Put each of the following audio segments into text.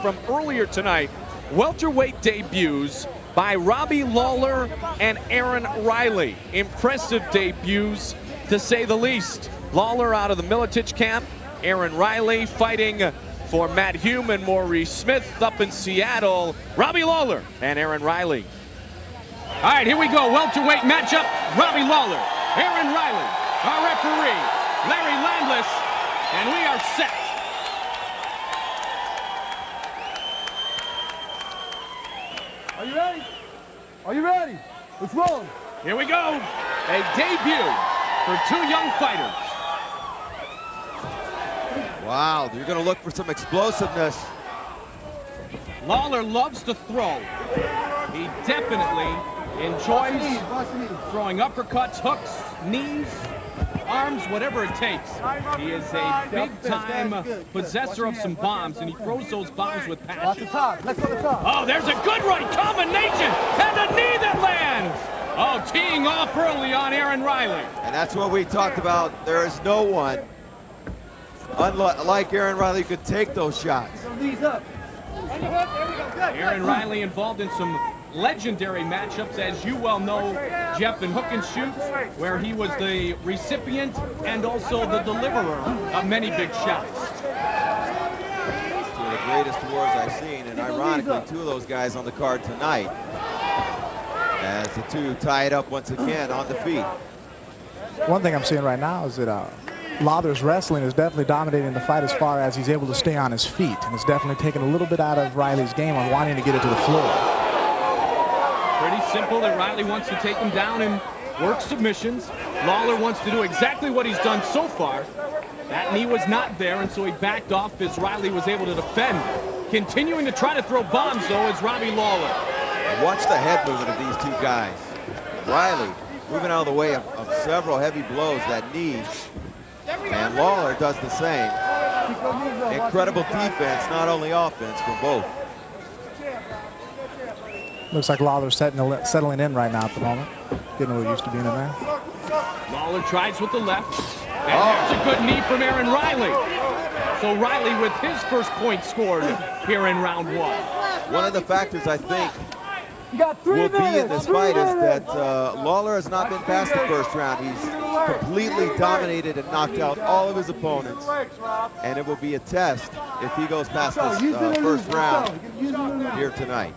from earlier tonight. Welterweight debuts by Robbie Lawler and Aaron Riley. Impressive debuts, to say the least. Lawler out of the Militich camp. Aaron Riley fighting for Matt Hume and Maurice Smith up in Seattle. Robbie Lawler and Aaron Riley. All right, here we go. Welterweight matchup. Robbie Lawler, Aaron Riley, our referee, Larry Landless, and we are set. Are you ready? Are you ready? Let's roll. Here we go. A debut for two young fighters. Wow, you're going to look for some explosiveness. Lawler loves to throw. He definitely enjoys throwing uppercuts, hooks, knees, arms, whatever it takes. He is a big-time possessor of some bombs, and he throws those bombs with passion. Oh, there's a good right combination, and a knee that lands. Oh, teeing off early on Aaron Riley. And that's what we talked about. There is no one, unlike Aaron Riley, who could take those shots. Aaron Riley involved in some legendary matchups, as you well know, Jeff, in hook and shoot, where he was the recipient and also the deliverer of many big shots. Two of the greatest wars I've seen, and ironically, two of those guys on the card tonight, as the two tie it up once again on the feet. One thing I'm seeing right now is that Lawler's wrestling is definitely dominating the fight as far as he's able to stay on his feet, and it's definitely taken a little bit out of Riley's game on wanting to get it to the floor. Pretty simple that Riley wants to take him down and work submissions. Lawler wants to do exactly what he's done so far. That knee was not there, and so he backed off as Riley was able to defend. Continuing to try to throw bombs, though, is Robbie Lawler. Watch the head movement of these two guys. Riley moving out of the way of several heavy blows, that knee. And Lawler does the same. Incredible defense, not only offense, for both. Looks like Lawler's settling in right now at the moment. Getting a little used to being in there. Lawler tries with the left. And there's a good knee from Aaron Riley. So Riley with his first point scored here in round one. One of the factors I think will be in this fight is that Lawler has not been past the first round. He's completely dominated and knocked out all of his opponents. And it will be a test if he goes past this first round here tonight.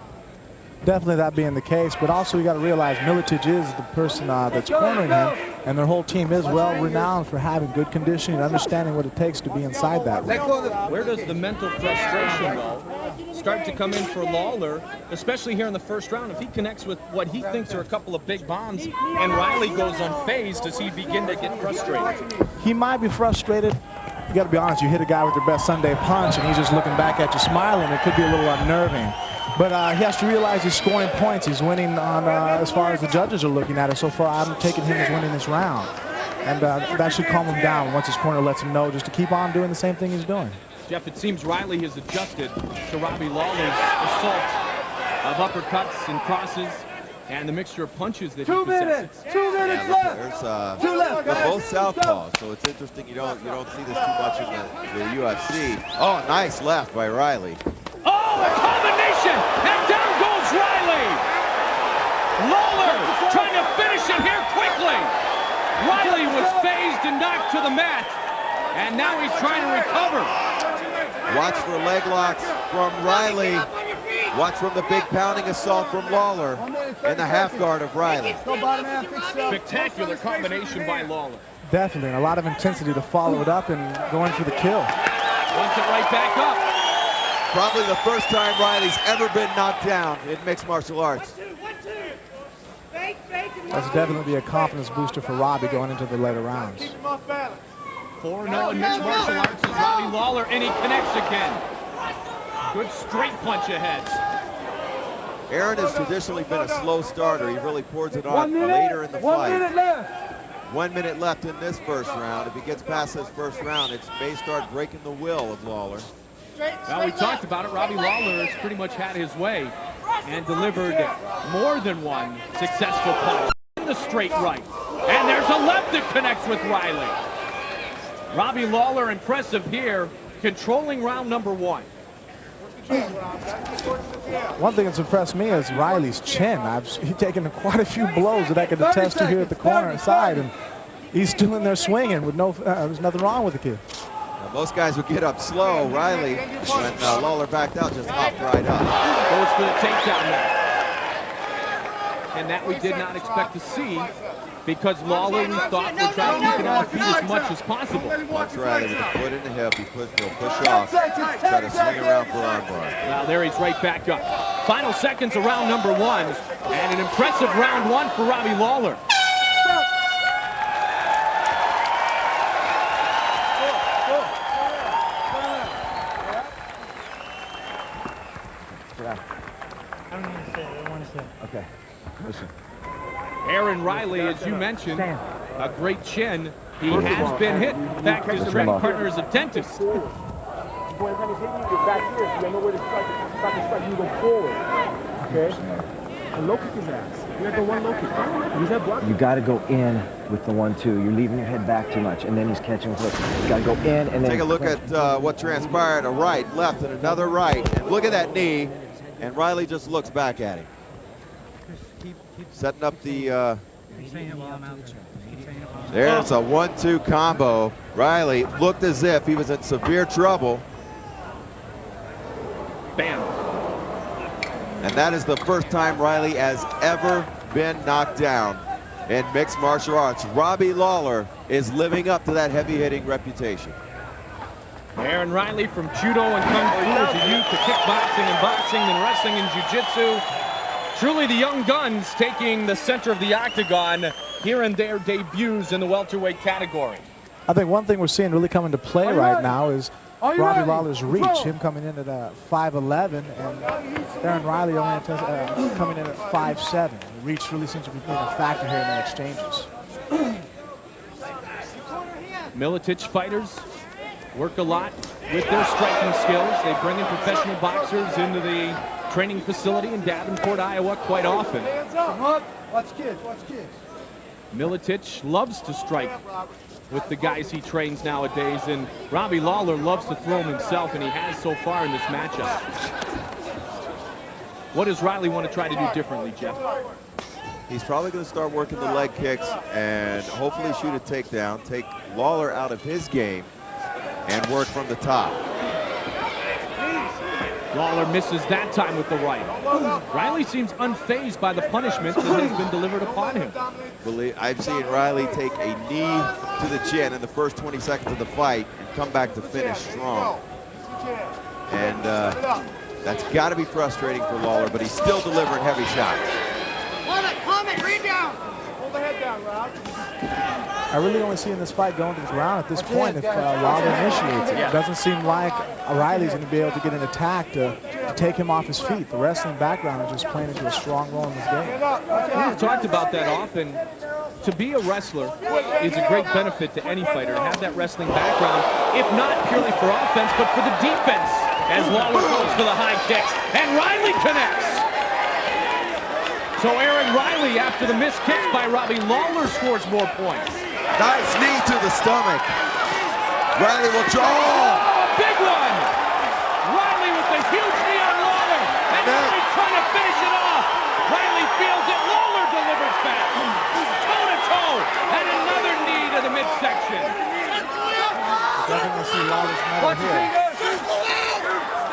Definitely that being the case, but also you got to realize Militich is the person that's cornering him, and their whole team is well renowned for having good conditioning and understanding what it takes to be inside that ring. Where does the mental frustration, though, start to come in for Lawler, especially here in the first round? If he connects with what he thinks are a couple of big bombs and Riley goes unfazed, does he begin to get frustrated? He might be frustrated. You got to be honest, you hit a guy with your best Sunday punch and he's just looking back at you smiling. It could be a little unnerving. But he has to realize he's scoring points. He's winning on as far as the judges are looking at it. So far, I'm taking him as winning this round. And that should calm him down once his corner lets him know just to keep on doing the same thing he's doing. Jeff, it seems Riley has adjusted to Robbie Lawler's assault of uppercuts and crosses and the mixture of punches that he possesses. 2 minutes left. There's, Two left. they're both southpaws, so it's interesting. You don't see this too much in the UFC. Oh, nice left by Riley. Oh, a combination, and down goes Riley. Lawler trying to finish it here quickly. Riley was phased and knocked to the mat, and now he's trying to recover. Watch for leg locks from Riley. Watch from the big pounding assault from Lawler and the half guard of Riley. Spectacular combination by Lawler. Definitely, and a lot of intensity to follow it up and going for the kill. Wants it right back up. Probably the first time Riley's ever been knocked down in mixed martial arts. That's definitely a confidence booster for Robbie going into the later rounds. 4-0 in mixed martial arts is Robbie Lawler, and he connects again. Good straight punch ahead. Aaron has traditionally been a slow starter. He really pours it on later in the fight. 1 minute left. 1 minute left in this first round. If he gets past this first round, it may start breaking the will of Lawler. Well, we talked about it. Robbie Lawler has pretty much had his way and delivered more than one successful punch in the straight right. And there's a left that connects with Riley. Robbie Lawler impressive here, controlling round number one. One thing that's impressed me is Riley's chin. He's taken quite a few blows that I could attest to here at the corner side, and he's still in there swinging with there's nothing wrong with the kid. Now, most guys would get up slow. Riley, when Lawler backed out, just hopped right up. Goes for the takedown now. And that we did not expect to see, because Lawler, we thought, would try to keep it on the feet as much as possible. Watch Riley with the foot in the hip. He'll push off, try to swing around for armbar. Now there he's right back up. Final seconds of round number 1, and an impressive round 1 for Robbie Lawler. Okay. Listen. Aaron Riley, as you mentioned, a great chin. He has been hit. In fact, his training partner is a dentist. Boy, if anything, you get back here, so you know where to strike. If you strike, you go forward. Okay? And low kick his ass. You gotta go one low kick. Use that block. You gotta go in with the 1-2. You're leaving your head back too much, and then he's catching with hook. You gotta go in and then. Take a look at what transpired. A right, left, and another right. And look at that knee. And Riley just looks back at him. Setting up the. There's a 1-2 combo. Riley looked as if he was in severe trouble. Bam. And that is the first time Riley has ever been knocked down in mixed martial arts. Robbie Lawler is living up to that heavy-hitting reputation. Aaron Riley, from judo and kung fu as a youth to kickboxing and boxing, then wrestling and jiu-jitsu. Truly the young guns taking the center of the octagon here and there debuts in the welterweight category. I think one thing we're seeing really come into play right now is Robbie Lawler's reach, him coming in at 5'11", and Aaron Riley only coming in at 5'7". The reach really seems to be being a factor here in their exchanges. Militich fighters work a lot with their striking skills. They bring in professional boxers into the training facility in Davenport, Iowa quite often. Watch kids, watch kids. Militich loves to strike with the guys he trains nowadays, and Robbie Lawler loves to throw him himself, and he has so far in this matchup. What does Riley want to try to do differently, Jeff? He's probably going to start working the leg kicks and hopefully shoot a takedown, take Lawler out of his game, and work from the top. Lawler misses that time with the right. Riley seems unfazed by the punishment that has been delivered upon him. I've seen Riley take a knee to the chin in the first 20 seconds of the fight and come back to finish strong. And that's got to be frustrating for Lawler, but he's still delivering heavy shots. Comment, read down. Hold the head down, Rob. I really only see in this fight going to the ground at this point if Lawler initiates it. It doesn't seem like Riley's going to be able to get an attack to take him off his feet. The wrestling background is just playing into a strong role in this game. We've talked about that often. To be a wrestler is a great benefit to any fighter, to have that wrestling background, if not purely for offense, but for the defense, as Lawler goes for the high kicks, and Riley connects. So Aaron Riley, after the missed kicks by Robbie Lawler, scores more points. Nice knee to the stomach. Riley will draw. Oh, big one! Riley with the huge knee on Lawler, and now he's trying to finish it off. Riley feels it. Lawler delivers back. Toe-to-toe, and another knee to the midsection. Definitely see Lawler's medal here.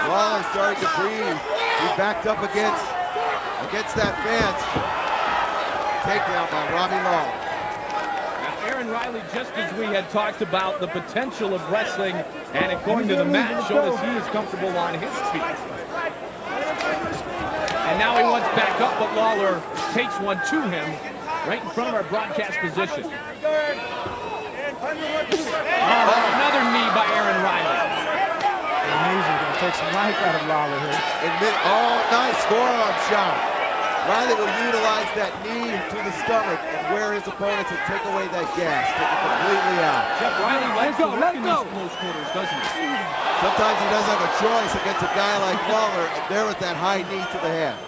Lawler starting to breathe. He backed up against that fence. Takedown by Robbie Lawler. Now, Aaron Riley, just as we had talked about the potential of wrestling, and according to the match, showed us he is comfortable on his feet. And now he wants back up, but Lawler takes one to him right in front of our broadcast position. Another knee by Aaron Riley. He's going to take some life out of Lawler here. Nice forearm shot. Riley will utilize that knee to the stomach and wear his opponents and take away that gas, take it completely out. Jeff Riley likes to work in these close quarters, doesn't he? Sometimes he doesn't have a choice against a guy like Lawler, and there with that high knee to the head.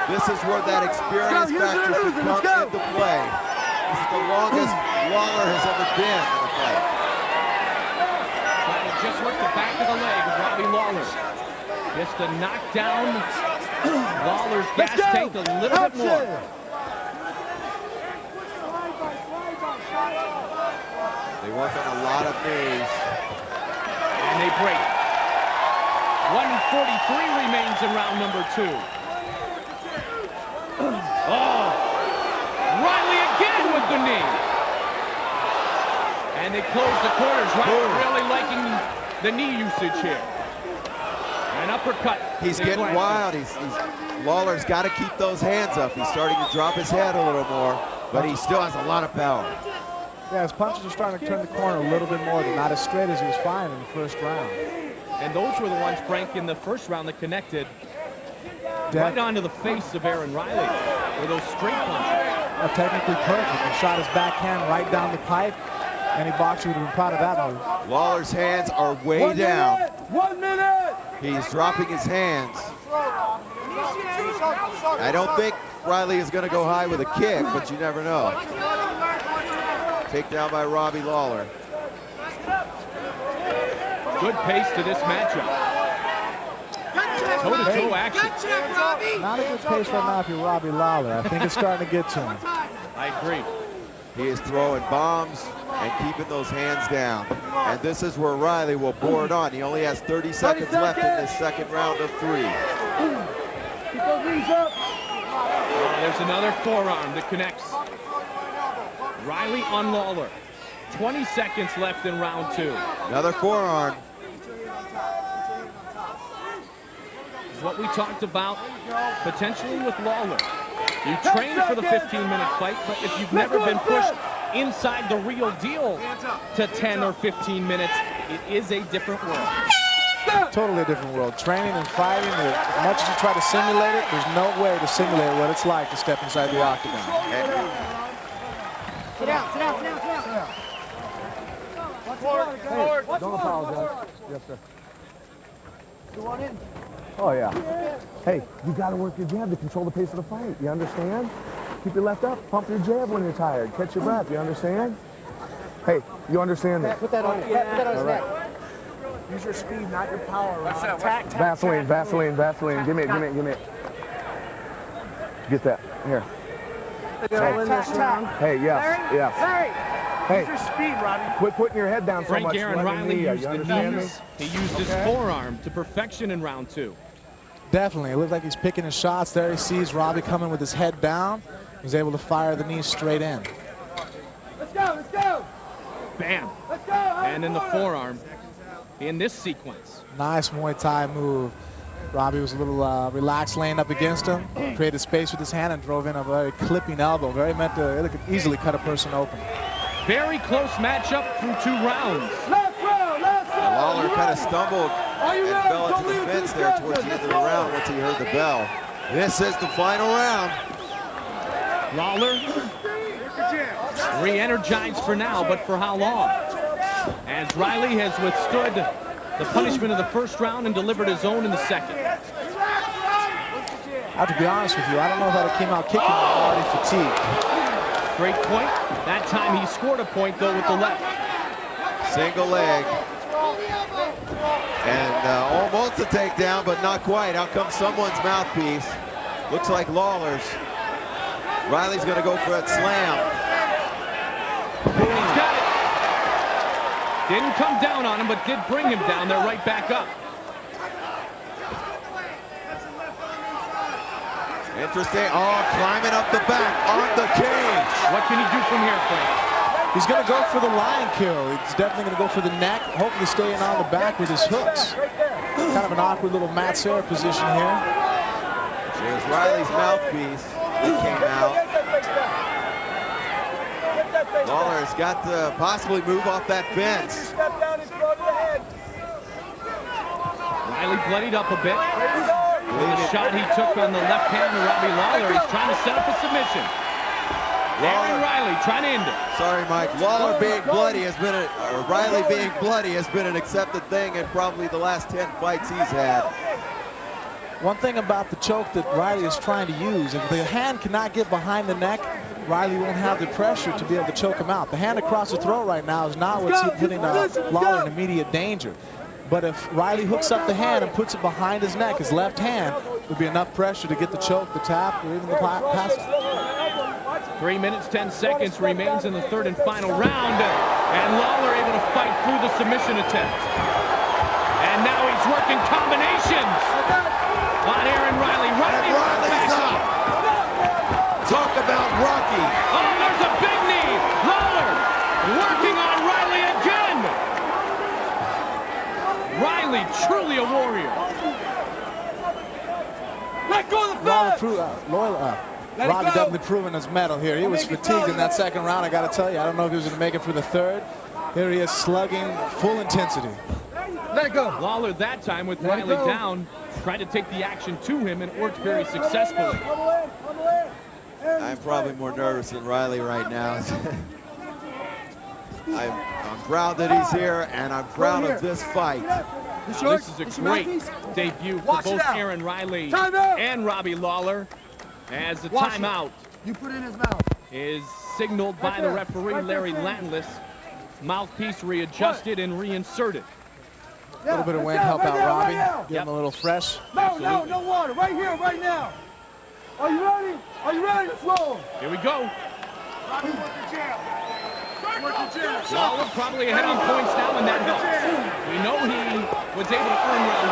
This is where that experience factor should come into play. This is the longest Lawler has ever been in a fight. Trying to just worked the back of the leg of Robbie Lawler. Just to knock down Lawler's gas tank a little bit more. They work on a lot of knees. And they break. 1:43 remains in round number 2. Oh! Riley again with the knee. And they close the corners. Riley really liking the knee usage here. An uppercut. He's getting wild. Lawler's got to keep those hands up. He's starting to drop his head a little more, but he still has a lot of power. Yeah, his punches are starting to turn the corner a little bit more. They're not as straight as he was finding in the first round. And those were the ones, Frank, in the first round that connected right onto the face of Aaron Riley with those straight punches. Technically perfect. He shot his backhand right down the pipe. Any boxer would have been proud of that move. Lawler's hands are way down. 1 minute! He's dropping his hands. I don't think Riley is going to go high with a kick, but you never know. Takedown by Robbie Lawler. Good pace to this matchup. Toe-to-toe action. Not a good pace right now if you're Robbie Lawler. I think it's starting to get to him. I agree. He is throwing bombs and keeping those hands down. And this is where Riley will board on. He only has 30 seconds left in this second round of 3. Keep those knees up. There's another forearm that connects. Riley on Lawler. 20 seconds left in round 2. Another forearm. This is what we talked about potentially with Lawler. You train for the 15-minute fight, but if you've never been pushed inside the real deal to 10 or 15 minutes, it is a different world. Totally different world. Training and fighting, as much as you try to simulate it, there's no way to simulate what it's like to step inside the octagon. Sit down, sit down, sit down, sit down. Hey, Don't apologize. Yes, sir. You want in? Oh, yeah. Hey, you got to work your jab to control the pace of the fight. You understand? Keep your left up. Pump your jab when you're tired. Catch your breath. You understand? Hey, you understand that? Put that on, put that on his neck. use your speed, not your power. Attack, Vaseline, Vaseline, Vaseline. Give me it, give me it, give me it. Get that. Here. Hey, yes, yes. Hey, use your speed, Robbie. quit putting your head down so Frank much. Aaron Let me Riley knee you. used You the understand me? knees. He used his forearm to perfection in round 2. Definitely. It looked like he's picking his shots there. He sees Robbie coming with his head down. He's able to fire the knees straight in. Let's go, let's go. Bam. Let's go. And in the forearm in this sequence. Nice Muay Thai move. Robbie was a little relaxed laying up against him. Created space with his hand and drove in a very clipping elbow. Very meant to, it could easily cut a person open. Very close matchup through 2 rounds. Last round, last round. Lawler kind of stumbled and fell into the fence there towards the end of the round once he heard the bell. This is the final round. Lawler re-energized for now, but for how long? As Riley has withstood the punishment of the first round and delivered his own in the second. I have to be honest with you, I don't know if I came out kicking, I'm already fatigued. Great point. That time he scored a point, though, with the left. Single leg. And almost a takedown, but not quite. Out comes someone's mouthpiece. Looks like Lawler's. Riley's going to go for that slam. He's got it. Didn't come down on him, but did bring him down. They're right back up. Interesting. Oh, climbing up the back on the cage. What can he do from here, Frank? He's going to go for the lion kill. He's definitely going to go for the neck, hopefully staying on the back with his hooks. Kind of an awkward little Matt Serra position here. There's Riley's mouthpiece that came out. Lawler has got to possibly move off that fence. Riley bloodied up a bit. With the shot he took on the left hand of Robbie Lawler, he's trying to set up a submission. Aaron Riley trying to end it. Sorry, Mike. Lawler being bloody has been Riley being bloody has been an accepted thing in probably the last 10 fights he's had. One thing about the choke that Riley is trying to use, if the hand cannot get behind the neck, Riley won't have the pressure to be able to choke him out. The hand across the throat right now is not what's putting Lawler in immediate danger. But if Riley hooks up the hand and puts it behind his neck, his left hand, would be enough pressure to get the choke, the tap, or even the pass. 3 minutes, 10 seconds remains in the third and final round. And Lawler able to fight through the submission attempt. And now he's working combinations on Aaron Riley. Riley's up. Talk about Rocky. Oh, there's a big knee. Lawler working on Riley again. Riley, truly a warrior. Let go of the fence! Robbie definitely proving his mettle here. He was fatigued in that second round, I got to tell you. I don't know if he was going to make it for the third. Here he is slugging full intensity. Let it go. Lawler that time with Riley down, tried to take the action to him and it worked very successfully. I'm probably more nervous than Riley right now. I'm proud that he's here, and I'm proud of this fight. This is a great debut for both Aaron Riley and Robbie Lawler, as the timeout You put in his mouth. is signaled by the referee, Larry Landless. Mouthpiece readjusted and reinserted. A little bit of wind help out Robbie. Get him a little fresh. No water. Right here, right now. Are you ready? Are you ready? Flow. Here we go. Robbie, work the jab. Work the jab. Lawler probably ahead on points now, and that helps. We know he was able to earn round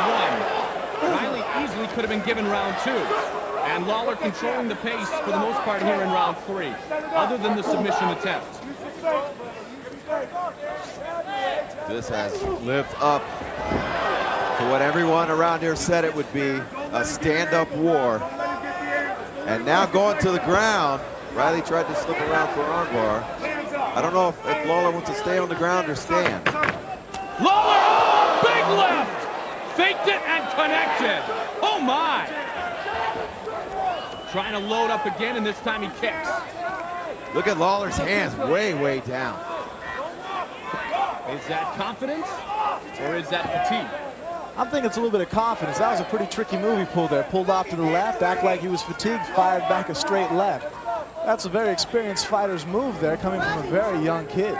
1. Riley easily could have been given round 2. And Lawler controlling the pace for the most part here in round 3, other than the submission attempt. This has lived up to what everyone around here said it would be, a stand-up war. And now going to the ground, Riley tried to slip around for armbar. I don't know if Lawler wants to stay on the ground or stand. Lawler, oh, big left! Faked it and connected. Oh my! Trying to load up again, and this time he kicks. Look at Lawler's hands way, way down. Is that confidence, or is that fatigue? I think it's a little bit of confidence. That was a pretty tricky move he pulled there. Pulled off to the left, act like he was fatigued, fired back a straight left. That's a very experienced fighter's move there, coming from a very young kid.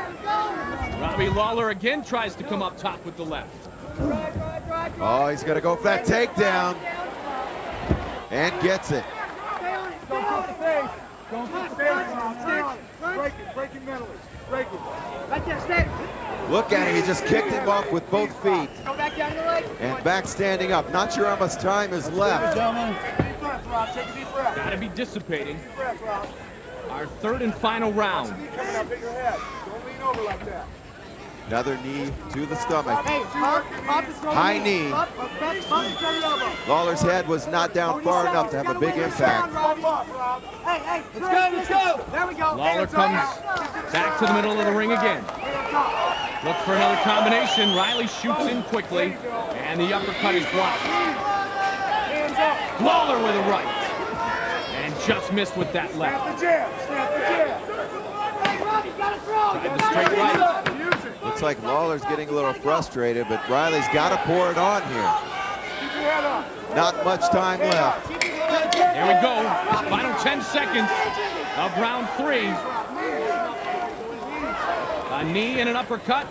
Robbie Lawler again tries to come up top with the left. Oh, he's gonna go for that takedown. And gets it. Don't put the face. Don't put the face. Break it. Break it mentally. Break it. Right there, stay. Look at him, he just kicked him off with both feet. Go back down your leg. And back standing up. Not sure how much time is left. Deep breath, Rob. Take a deep breath. Gotta be dissipating. Deep breath, Rob. Our third and final round. Coming up, hit your head. Don't lean over like that. Another knee to the stomach. Hey, High knee. Lawler's head was not down far enough to have a big impact. Hey, let's go. There we go. Lawler comes back to the middle of the ring again. Look for another combination. Riley shoots in quickly, and the uppercut is blocked. Lawler with a right, and just missed with that left. Snap the jab. Snap the jab. Tried the straight right. Looks like Lawler's getting a little frustrated, but Riley's got to pour it on here. Not much time left. Here we go. Final 10 seconds of round 3. A knee and an uppercut.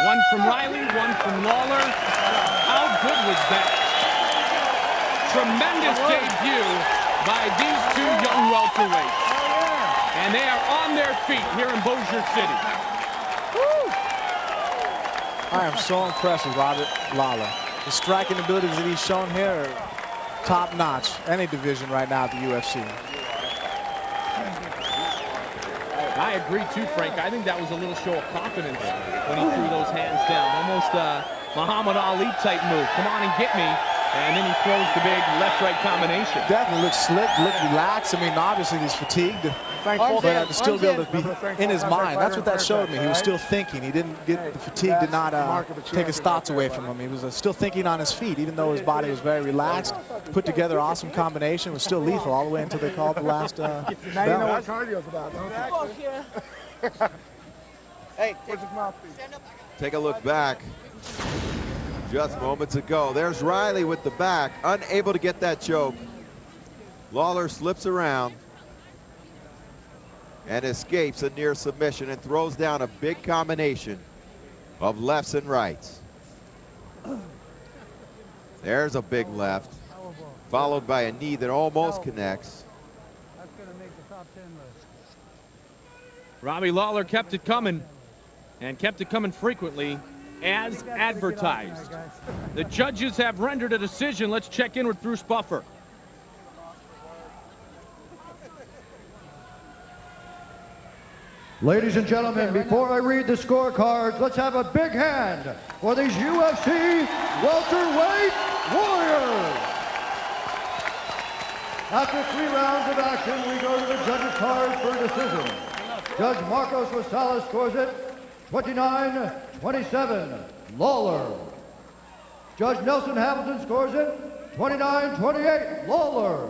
One from Riley, one from Lawler. How good was that? Tremendous debut by these two young welterweights. And they are on their feet here in Bossier City. I am so impressed with Robbie Lawler. The striking abilities that he's shown here are top-notch. Any division right now at the UFC. I agree too, Frank. I think that was a little show of confidence when he threw those hands down. Almost a Muhammad Ali type move. Come on and get me. And then he throws the big left-right combination. Definitely looks slick, looked relaxed. I mean, obviously he's fatigued, but to still be able to be in his mind. That's what that showed me. He was still thinking. He didn't get the fatigue, did not take his thoughts away from him. He was still thinking on his feet, even though his body was very relaxed. Put together awesome combination, was still lethal all the way until they called the last bell. Now you know what cardio's about, don't you? Hey, where's his mouthpiece? Take a look back. Just moments ago. There's Riley with the back, unable to get that choke. Lawler slips around. and escapes a near submission and throws down a big combination of lefts and rights. There's a big left, followed by a knee that almost connects. That's going to make the top 10 list. Robbie Lawler kept it coming, and kept it coming frequently, as advertised. The judges have rendered a decision. Let's check in with Bruce Buffer. Ladies and gentlemen, before I read the scorecards, let's have a big hand for these UFC welterweight warriors. After 3 rounds of action, we go to the judges' cards for a decision. Judge Marcos Rosales scores it 29-27, Lawler. Judge Nelson Hamilton scores it 29-28, Lawler.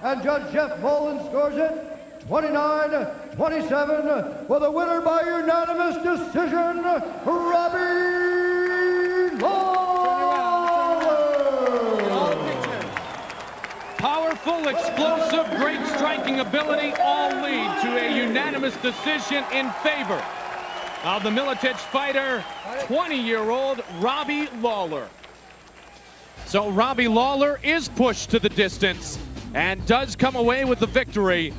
And Judge Jeff Mullins scores it 29-27 for the winner by unanimous decision, Robbie Lawler. Powerful, explosive, great striking ability all lead to a unanimous decision in favor of the Miletich fighter, 20-year-old Robbie Lawler. So Robbie Lawler is pushed to the distance and does come away with the victory